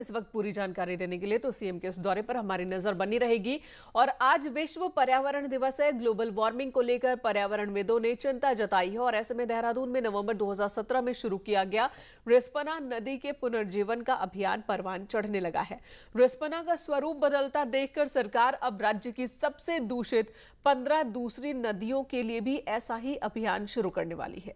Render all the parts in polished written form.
इस वक्त पूरी जानकारी देने के लिए तो सीएम के इस दौरे पर हमारी नजर बनी रहेगी। और आज विश्व पर्यावरण दिवस है। ग्लोबल वार्मिंग को लेकर पर्यावरणविदों ने चिंता जताई है और ऐसे में देहरादून में नवंबर 2017 में शुरू किया गया रिस्पना नदी के पुनर्जीवन का अभियान परवान चढ़ने लगा है। रिस्पना का स्वरूप बदलता देखकर सरकार अब राज्य की सबसे दूषित 15 दूसरी नदियों के लिए भी ऐसा ही अभियान शुरू करने वाली है।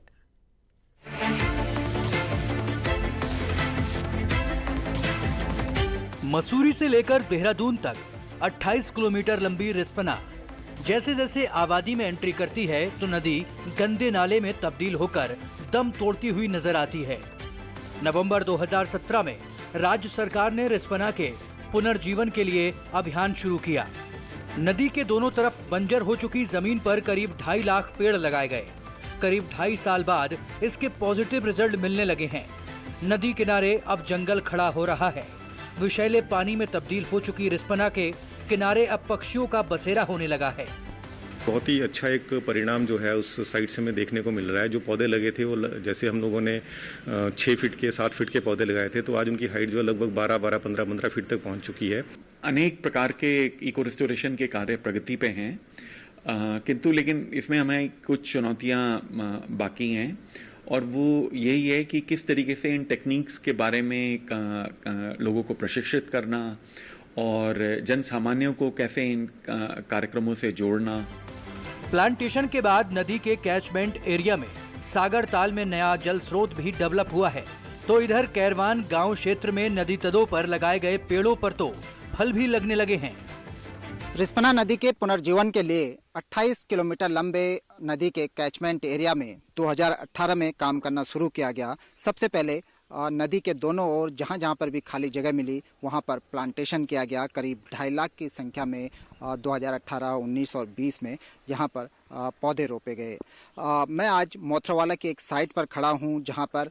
मसूरी से लेकर देहरादून तक 28 किलोमीटर लंबी रिस्पना जैसे जैसे आबादी में एंट्री करती है तो नदी गंदे नाले में तब्दील होकर दम तोड़ती हुई नजर आती है। नवंबर 2017 में राज्य सरकार ने रिस्पना के पुनर्जीवन के लिए अभियान शुरू किया। नदी के दोनों तरफ बंजर हो चुकी जमीन पर करीब 2.5 लाख पेड़ लगाए गए। करीब 2.5 साल बाद इसके पॉजिटिव रिजल्ट मिलने लगे हैं। नदी किनारे अब जंगल खड़ा हो रहा है। विषैले पानी में तब्दील हो चुकी रिस्पना के किनारे अब पक्षियों का बसेरा होने लगा है। बहुत ही अच्छा एक परिणाम जो है उस साइड से हमें देखने को मिल रहा है। जो पौधे लगे थे वो जैसे हम लोगों ने 6 फीट के 7 फीट के पौधे लगाए थे, तो आज उनकी हाइट जो है लगभग 12, 15 फीट तक पहुंच चुकी है। अनेक प्रकार के इको रिस्टोरेशन के कार्य प्रगति पे हैं, किंतु लेकिन इसमें हमें कुछ चुनौतियां बाकी हैं और वो यही है कि किस तरीके से इन टेक्निक्स के बारे में लोगों को प्रशिक्षित करना और जन सामान्यों को कैसे इन कार्यक्रमों से जोड़ना। प्लांटेशन के बाद नदी के कैचमेंट एरिया में सागर ताल में नया जल स्रोत भी डेवलप हुआ है, तो इधर कैरवान गांव क्षेत्र में नदी तटों पर लगाए गए पेड़ों पर तो फल भी लगने लगे हैं। रिस्पना नदी के पुनर्जीवन के लिए 28 किलोमीटर लंबे नदी के कैचमेंट एरिया में 2018 में काम करना शुरू किया गया। सबसे पहले नदी के दोनों ओर जहाँ जहाँ पर भी खाली जगह मिली वहाँ पर प्लांटेशन किया गया। करीब 2.5 लाख की संख्या में 2018, 19 और 20 में यहाँ पर पौधे रोपे गए। मैं आज मोथरावाला की एक साइट पर खड़ा हूँ जहाँ पर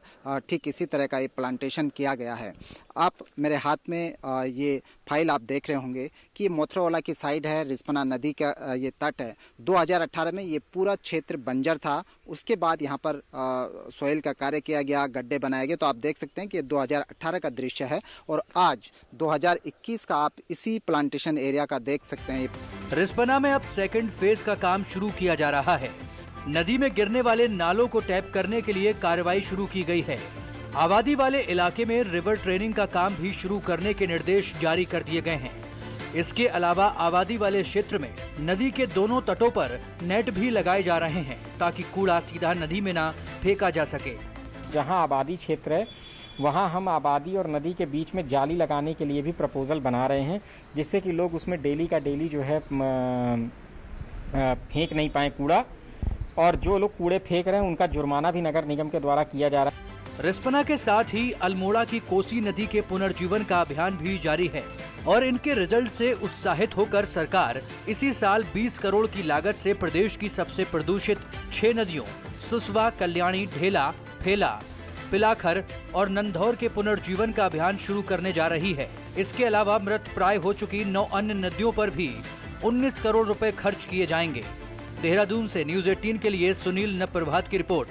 ठीक इसी तरह का ये प्लांटेशन किया गया है। आप मेरे हाथ में ये फाइल आप देख रहे होंगे कि मोथरावाला की साइट है, रिस्पना नदी का ये तट है। 2018 में ये पूरा क्षेत्र बंजर था, उसके बाद यहाँ पर सोइल का कार्य किया गया, गड्ढे बनाए गए। तो आप देख सकते हैं कि 2018 का दृश्य है और आज 2021 का आप इसी प्लांटेशन एरिया का देख सकते हैं। रिस्पना में अब सेकंड फेज का काम शुरू किया जा रहा है। नदी में गिरने वाले नालों को टैप करने के लिए कार्रवाई शुरू की गई है। आबादी वाले इलाके में रिवर ट्रेनिंग का काम भी शुरू करने के निर्देश जारी कर दिए गए हैं। इसके अलावा आबादी वाले क्षेत्र में नदी के दोनों तटों पर नेट भी लगाए जा रहे हैं ताकि कूड़ा सीधा नदी में ना फेंका जा सके। जहां आबादी क्षेत्र है वहां हम आबादी और नदी के बीच में जाली लगाने के लिए भी प्रपोजल बना रहे हैं, जिससे कि लोग उसमें डेली का डेली जो है फेंक नहीं पाए कूड़ा, और जो लोग कूड़े फेंक रहे हैं उनका जुर्माना भी नगर निगम के द्वारा किया जा रहा है। रिस्पना के साथ ही अल्मोड़ा की कोसी नदी के पुनर्जीवन का अभियान भी जारी है और इनके रिजल्ट से उत्साहित होकर सरकार इसी साल 20 करोड़ की लागत से प्रदेश की सबसे प्रदूषित 6 नदियों सुसवा, कल्याणी, ढेला, फेला, पिलाखर और नंधौर के पुनर्जीवन का अभियान शुरू करने जा रही है। इसके अलावा मृत प्राय हो चुकी 9 अन्य नदियों पर भी 19 करोड़ रुपए खर्च किए जाएंगे। देहरादून से न्यूज़ 18 के लिए सुनील नप्रभात की रिपोर्ट।